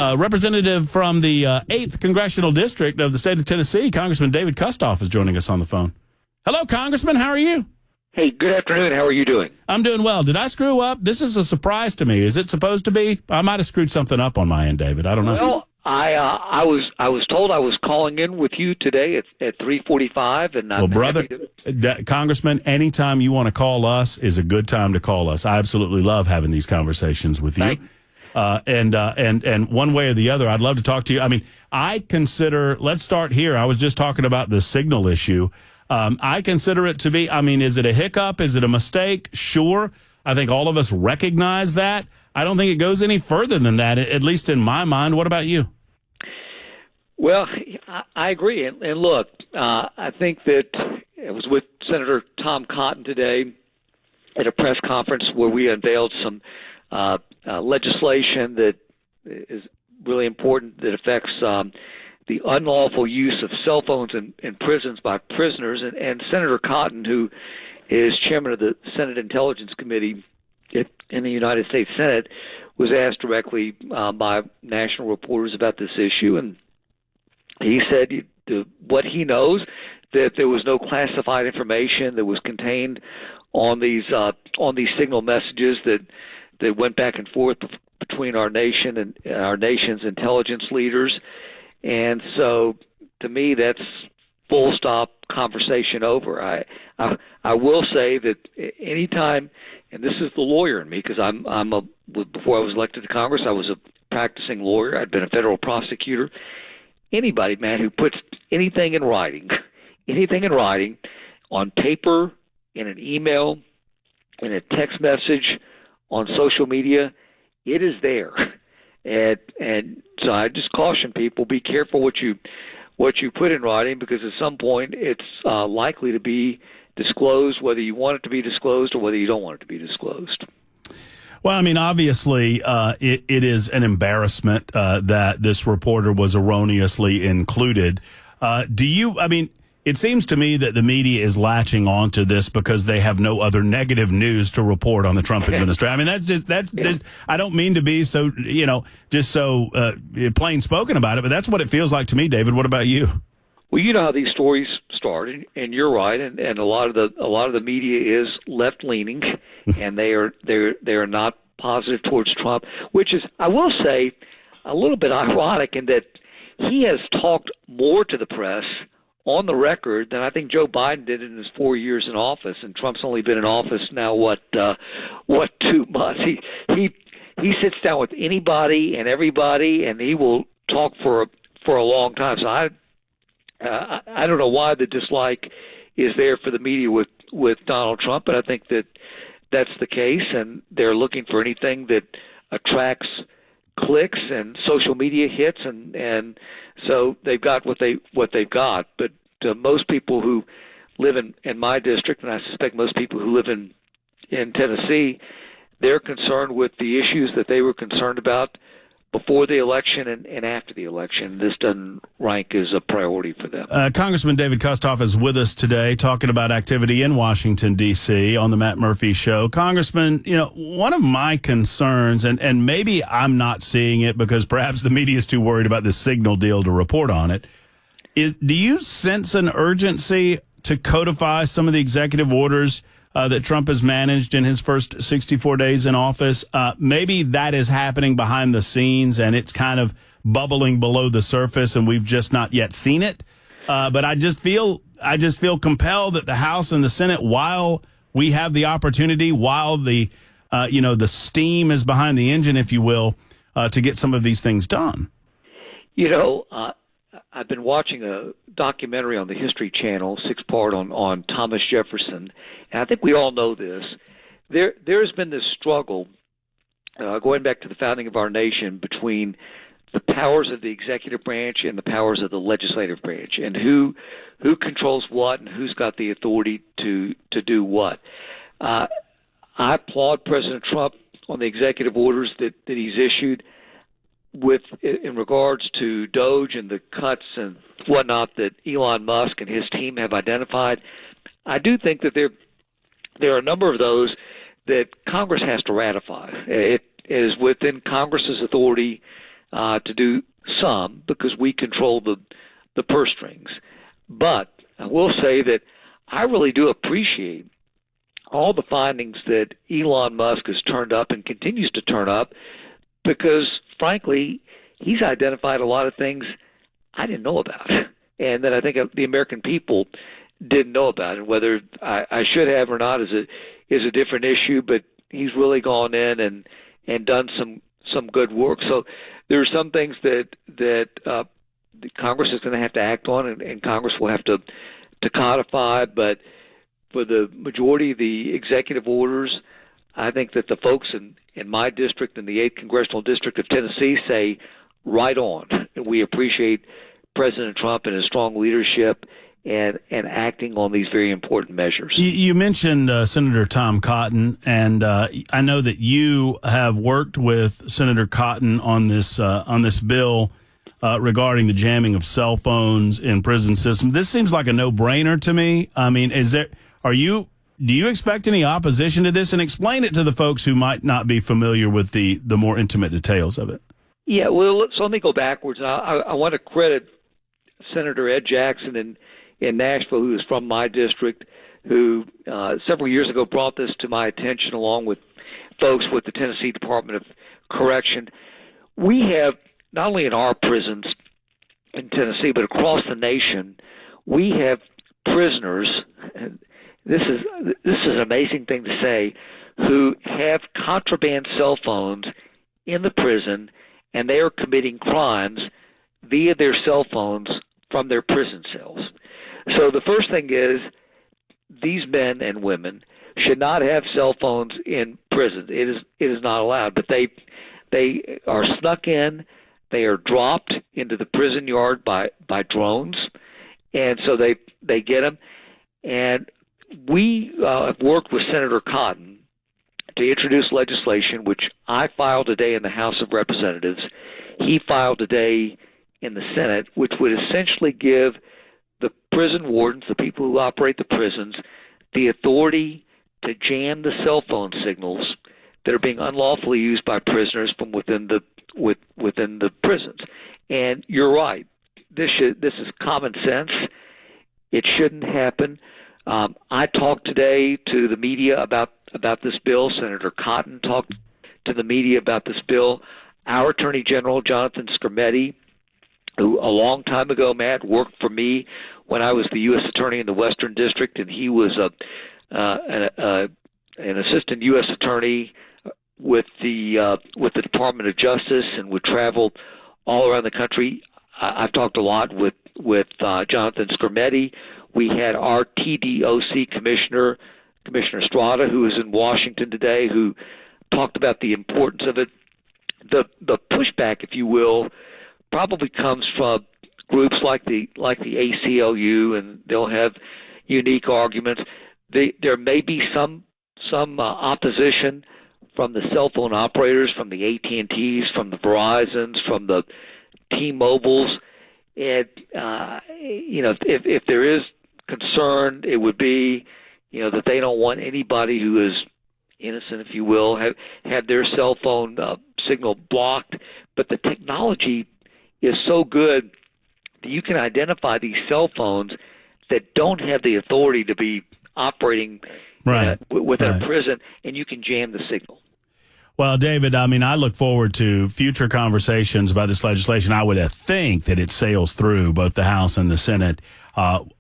Representative from the 8th Congressional District of the state of Tennessee, Congressman David Kustoff, is joining us on the phone. Hello, Congressman. How are you? Hey, good afternoon. How are you doing? I'm doing well. Did I screw up? This is a surprise to me. Is it supposed to be? I might have screwed something up on my end, David. I don't know. Well, I was told I was calling in with you today at 3:45, and I'm brother, Congressman, anytime you want to call us is a good time to call us. I absolutely love having these conversations with you. And one way or the other, I'd love to talk to you. I mean, let's start here. I was just talking about the signal issue. I consider it to be, is it a hiccup? Is it a mistake? Sure. I think all of us recognize that. I don't think it goes any further than that, at least in my mind. What about you? Well, I agree. And look, I think that I was with Senator Tom Cotton today at a press conference where we unveiled some legislation that is really important that affects the unlawful use of cell phones in prisons by prisoners. And Senator Cotton, who is chairman of the Senate Intelligence Committee in the United States Senate, was asked directly by national reporters about this issue. And he said what he knows, that there was no classified information that was contained on these signal messages that went back and forth between our nation and our nation's intelligence leaders. And so, to me, that's full stop, conversation over. I will say that anytime, and this is the lawyer in me, because before I was elected to Congress, I was a practicing lawyer. I'd been a federal prosecutor. Anybody, man, who puts anything in writing on paper, in an email, in a text message, on social media, it is there. And so I just caution people, be careful what you put in writing, because at some point it's likely to be disclosed, whether you want it to be disclosed or whether you don't want it to be disclosed. Well, obviously, it is an embarrassment that this reporter was erroneously included. It seems to me that the media is latching on to this because they have no other negative news to report on the Trump administration. I don't mean to be so, just so plain spoken about it, but that's what it feels like to me, David. What about you? Well, you know how these stories start, and you're right, and a lot of the media is left leaning, and they are not positive towards Trump, which is, I will say, a little bit ironic in that he has talked more to the press on the record than I think Joe Biden did in his 4 years in office, and Trump's only been in office now 2 months. He sits down with anybody and everybody, and he will talk for a long time. So I don't know why the dislike is there for the media with Donald Trump, but I think that's the case, and they're looking for anything that attracts clicks and social media hits, and so they've got what they've got. But most people who live in my district, and I suspect most people who live in Tennessee, they're concerned with the issues that they were concerned about before the election and after the election. This doesn't rank as a priority for them. Congressman David Kustoff is with us today talking about activity in Washington, D.C. on the Matt Murphy Show. Congressman, one of my concerns, and maybe I'm not seeing it because perhaps the media is too worried about this signal deal to report on it, is do you sense an urgency to codify some of the executive orders that Trump has managed in his first 64 days in office? Maybe that is happening behind the scenes and it's kind of bubbling below the surface and we've just not yet seen it. But I just feel compelled that the House and the Senate, while we have the opportunity, while the steam is behind the engine, if you will, to get some of these things done. I've been watching a documentary on the History Channel, 6-part on Thomas Jefferson, and I think we all know this. There's been this struggle going back to the founding of our nation between the powers of the executive branch and the powers of the legislative branch, and who controls what and who's got the authority to do what. I applaud President Trump on the executive orders that he's issued in regards to DOGE and the cuts and whatnot that Elon Musk and his team have identified. I do think that there are a number of those that Congress has to ratify. It is within Congress's authority to do some because we control the purse strings. But I will say that I really do appreciate all the findings that Elon Musk has turned up and continues to turn up because, frankly, he's identified a lot of things I didn't know about and that I think the American people didn't know about. And whether I should have or not is a different issue, but he's really gone in and done some good work. So there are some things that the Congress is going to have to act on, and Congress will have to codify. But for the majority of the executive orders, I think that the folks in my district, in the 8th Congressional District of Tennessee, say right on. We appreciate President Trump and his strong leadership and acting on these very important measures. You mentioned Senator Tom Cotton, and I know that you have worked with Senator Cotton on this bill regarding the jamming of cell phones in prison systems. This seems like a no-brainer to me. I mean, do you expect any opposition to this? And explain it to the folks who might not be familiar with the more intimate details of it. Yeah, well, so let me go backwards. I want to credit Senator Ed Jackson in Nashville, who is from my district, who several years ago brought this to my attention along with folks with the Tennessee Department of Correction. We have, not only in our prisons in Tennessee, but across the nation, we have prisoners, and this is an amazing thing to say, who have contraband cell phones in the prison, and they are committing crimes via their cell phones from their prison cells. So the first thing is these men and women should not have cell phones in prison. It is not allowed. But they are snuck in. They are dropped into the prison yard by drones, and so they get them. And we have worked with Senator Cotton to introduce legislation, which I filed today in the House of Representatives. He filed today in the Senate, which would essentially give the prison wardens, the people who operate the prisons, the authority to jam the cell phone signals that are being unlawfully used by prisoners from within the prisons. And you're right. This is common sense. It shouldn't happen. I talked today to the media about this bill. Senator Cotton talked to the media about this bill. Our Attorney General, Jonathan Skrmetti, who a long time ago, Matt, worked for me when I was the U.S. Attorney in the Western District, and he was an assistant U.S. Attorney with the Department of Justice and would travel all around the country. I've talked a lot with Jonathan Skrmetti. We had our TDOC Commissioner Estrada, who is in Washington today, who talked about the importance of it. The pushback, if you will, probably comes from groups like the ACLU, and they'll have unique arguments. There may be some opposition from the cell phone operators, from the AT&Ts, from the Verizons, from the T-Mobiles, and if there is concern, it would be that they don't want anybody who is innocent, if you will, have their cell phone signal blocked. But the technology is so good that you can identify these cell phones that don't have the authority to be operating within a prison, and you can jam the signal. Well, David, I mean, I look forward to future conversations about this legislation. I would think that it sails through both the House and the Senate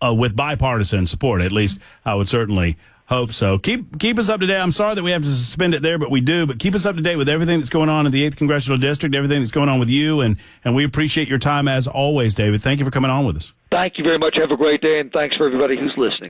with bipartisan support. At least I would certainly hope so. Keep us up to date. I'm sorry that we have to suspend it there, but we do. But keep us up to date with everything that's going on in the 8th Congressional District, everything that's going on with you, and we appreciate your time as always, David. Thank you for coming on with us. Thank you very much. Have a great day, and thanks for everybody who's listening.